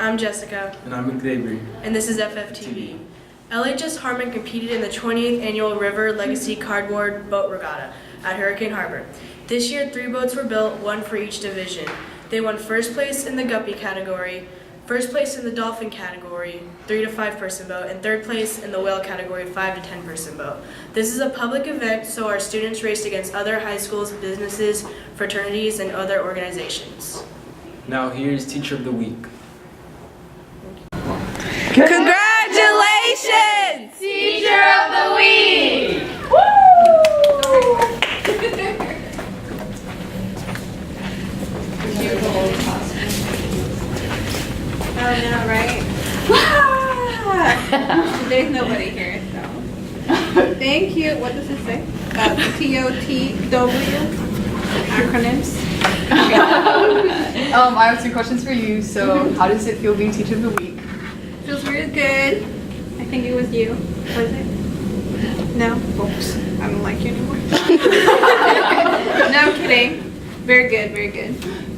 I'm Jessica. And I'm Xavier. And this is FFTV. LHS Harmon competed in the 20th Annual River Legacy Cardboard Boat Regatta at Hurricane Harbor. This year, 3 boats were built, 1 for each division. They won first place in the Guppy category, first place in the Dolphin category, 3 to 5 person boat, and third place in the Whale category, 5 to 10 person boat. This is a public event, so our students raced against other high schools, businesses, fraternities, and other organizations. Now here's Teacher of the Week. Congratulations! Teacher of the Week! Oh, no, right? There's nobody here, so. Thank you. What does it say? TOTW? Acronyms? I have 2 questions for you. So, how does it feel being Teacher of the Week? Feels really good. I think it was you. Was it? No? Oops. I don't like you anymore. No, I'm kidding. Very good, very good.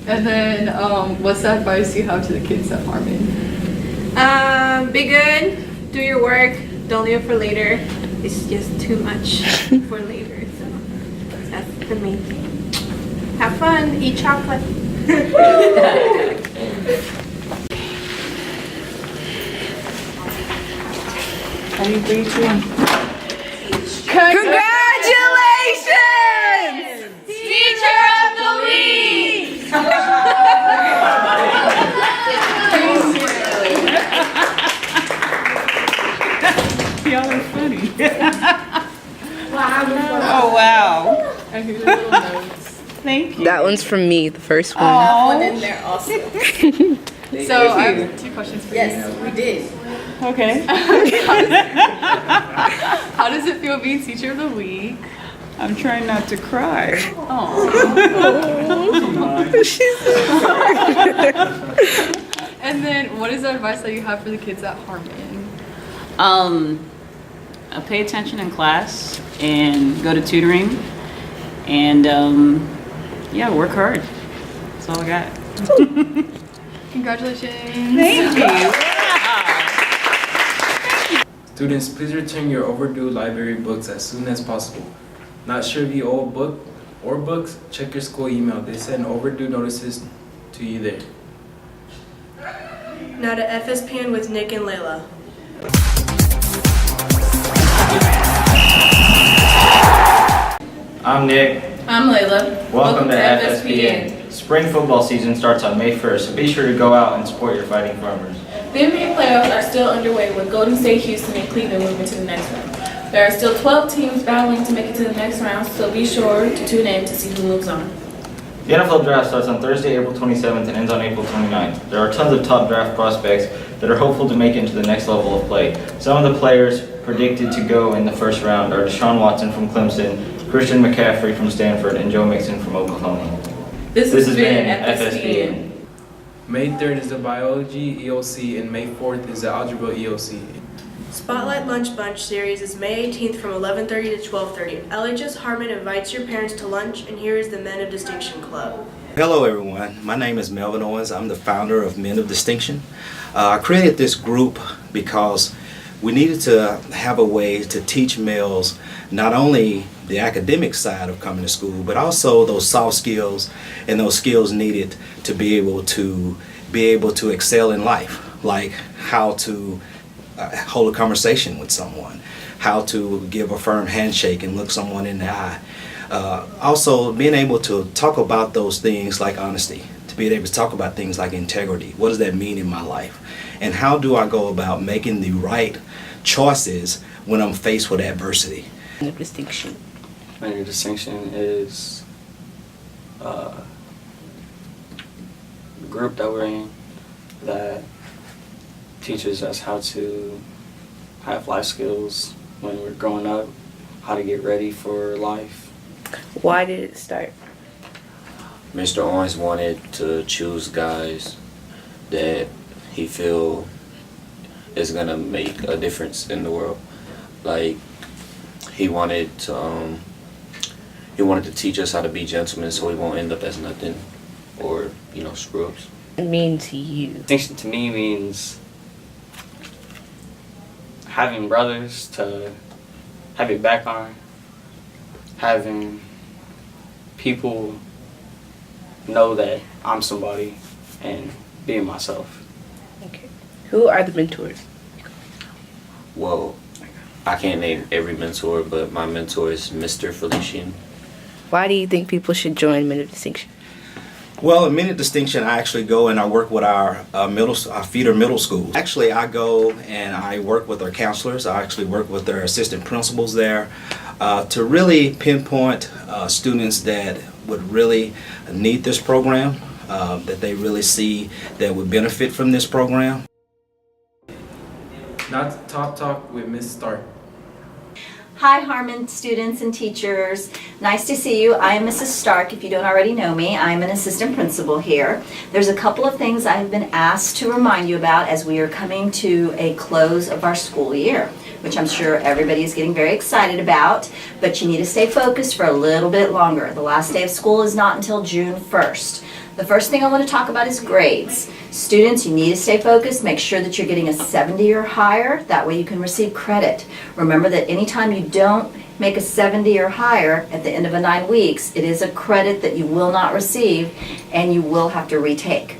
And then, what's the advice you have to the kids at Harmon? Be good. Do your work. Don't leave it for later. It's just too much for later. So that's the main thing. Have fun. Eat chocolate. Any 3, 2, 1. Congratulations! Teacher of the Week! Y'all are funny. Oh, wow. I hear the little notes. Thank you. That one's from me, the first one. one in there also. So, I have 2 questions for you. We did. Okay. How does it feel being Teacher of the Week? I'm trying not to cry. And then, what is the advice that you have for the kids at Harmon? Pay attention in class and go to tutoring and yeah, work hard. That's all I got. Congratulations. Thank you. Students, please return your overdue library books as soon as possible. Not sure if you owe a book or books? Check your school email. They send overdue notices to you there. Now to FSPN with Nick and Layla. I'm Nick. I'm Layla. Welcome to FSPN. Spring football season starts on May 1st, so be sure to go out and support your fighting farmers. The NBA playoffs are still underway with Golden State, Houston, and Cleveland moving to the next round. There are still 12 teams battling to make it to the next round, so be sure to tune in to see who moves on. The NFL draft starts on Thursday, April 27th and ends on April 29th. There are tons of top draft prospects that are hopeful to make it into the next level of play. Some of the players predicted to go in the first round are Deshaun Watson from Clemson, Christian McCaffrey from Stanford, and Joe Mixon from Oklahoma. This has been FSPN. May 3rd is the Biology EOC and May 4th is the Algebra EOC. Spotlight Lunch Bunch series is May 18th from 11:30 to 12:30. LHS Harmon invites your parents to lunch, and here is the Men of Distinction Club. Hello everyone, my name is Melvin Owens. I'm the founder of Men of Distinction. I created this group because we needed to have a way to teach males not only the academic side of coming to school, but also those soft skills and those skills needed to be able to excel in life, like how to hold a conversation with someone, how to give a firm handshake and look someone in the eye. Also being able to talk about those things like honesty, to be able to talk about things like integrity. What does that mean in my life? And how do I go about making the right choices when I'm faced with adversity? No distinction. Major distinction is a group that we're in that teaches us how to have life skills when we're growing up, how to get ready for life. Why did it start? Mr. Owens wanted to choose guys that he feel is gonna make a difference in the world. Like he wanted to teach us how to be gentlemen so we won't end up as nothing or, screw-ups. mean to you? Distinction to me means having brothers to have your back on, having people know that I'm somebody, and being myself. Okay. Who are the mentors? Well, I can't name every mentor, but my mentor is Mr. Felician. Why do you think people should join Men of Distinction? Well, in Men of Distinction, I actually go and I work with our feeder middle schools. Actually, I go and I work with our counselors. I actually work with their assistant principals there to really pinpoint students that would really need this program, that they really see that would benefit from this program. Now to Top Talk with Miss Stark. Hi Harmon students and teachers. Nice to see you. I am Mrs. Stark. If you don't already know me, I'm an assistant principal here. There's a couple of things I have been asked to remind you about as we are coming to a close of our school year, which I'm sure everybody is getting very excited about, but you need to stay focused for a little bit longer. The last day of school is not until June 1st. The first thing I want to talk about is grades. Students, you need to stay focused. Make sure that you're getting a 70 or higher. That way you can receive credit. Remember that anytime you don't make a 70 or higher at the end of a 9 weeks, it is a credit that you will not receive and you will have to retake.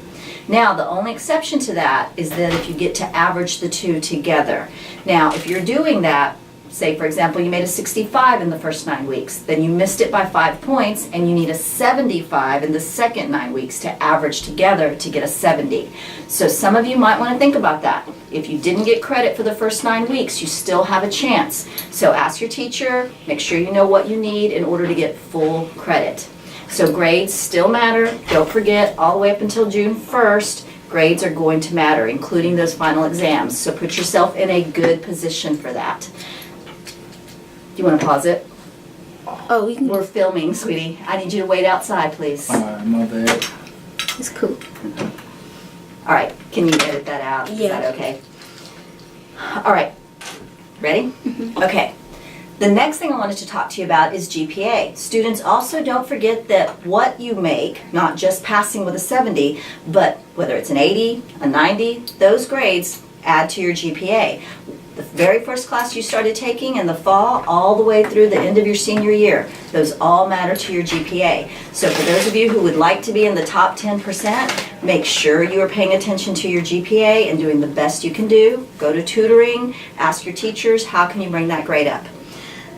Now, the only exception to that is that if you get to average the two together. Now, if you're doing that, say for example you made a 65 in the first 9 weeks, then you missed it by 5 points and you need a 75 in the second 9 weeks to average together to get a 70. So some of you might want to think about that. If you didn't get credit for the first 9 weeks, you still have a chance. So ask your teacher, make sure you know what you need in order to get full credit. So grades still matter. Don't forget, all the way up until June 1st, grades are going to matter, including those final exams. So put yourself in a good position for that. Do you want to pause it? Oh, we can. We're filming, sweetie. I need you to wait outside, please. My bad. It's cool. All right, can you edit that out? Is Yeah. that okay? All right, ready? Okay. The next thing I wanted to talk to you about is GPA. Students, also don't forget that what you make, not just passing with a 70, but whether it's an 80, a 90, those grades add to your GPA. The very first class you started taking in the fall, all the way through the end of your senior year, those all matter to your GPA. So for those of you who would like to be in the top 10%, make sure you are paying attention to your GPA and doing the best you can do. Go to tutoring, ask your teachers, how can you bring that grade up?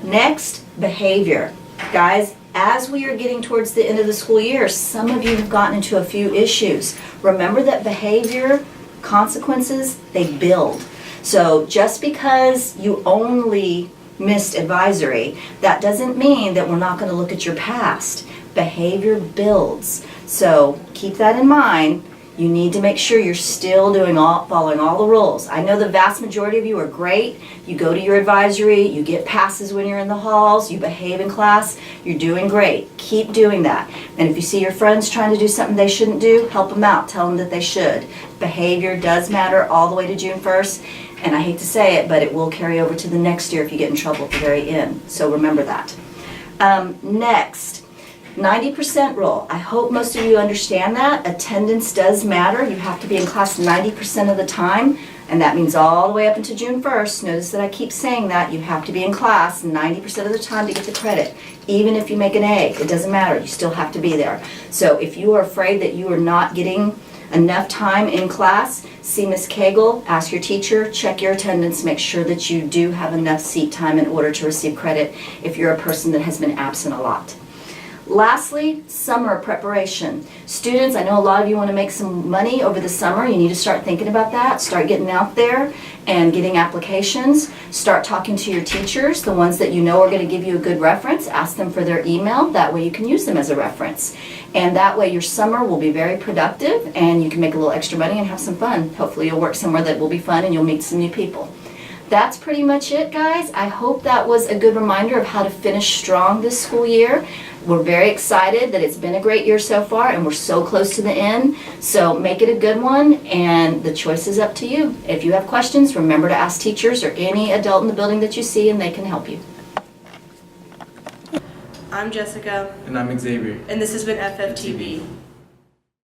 Next, behavior. Guys, as we are getting towards the end of the school year, some of you have gotten into a few issues. Remember that behavior consequences, they build. So just because you only missed advisory, that doesn't mean that we're not going to look at your past. Behavior builds. So keep that in mind. You need to make sure you're still following all the rules. I know the vast majority of you are great. You go to your advisory, you get passes when you're in the halls, you behave in class, you're doing great. Keep doing that. And if you see your friends trying to do something they shouldn't do, help them out. Tell them that they should. Behavior does matter all the way to June 1st. And I hate to say it, but it will carry over to the next year if you get in trouble at the very end. So remember that. Next. 90% rule. I hope most of you understand that. Attendance does matter. You have to be in class 90% of the time, and that means all the way up until June 1st. Notice that I keep saying that. You have to be in class 90% of the time to get the credit. Even if you make an A, it doesn't matter. You still have to be there. So if you are afraid that you are not getting enough time in class, see Ms. Cagle, ask your teacher, check your attendance, make sure that you do have enough seat time in order to receive credit if you're a person that has been absent a lot. Lastly, summer preparation. Students, I know a lot of you want to make some money over the summer. You need to start thinking about that. Start getting out there and getting applications. Start talking to your teachers, the ones that you know are going to give you a good reference. Ask them for their email. That way you can use them as a reference. And that way your summer will be very productive and you can make a little extra money and have some fun. Hopefully you'll work somewhere that will be fun and you'll meet some new people. That's pretty much it, guys. I hope that was a good reminder of how to finish strong this school year. We're very excited that it's been a great year so far and we're so close to the end. So make it a good one and the choice is up to you. If you have questions, remember to ask teachers or any adult in the building that you see and they can help you. I'm Jessica. And I'm Xavier. And this has been FFTV.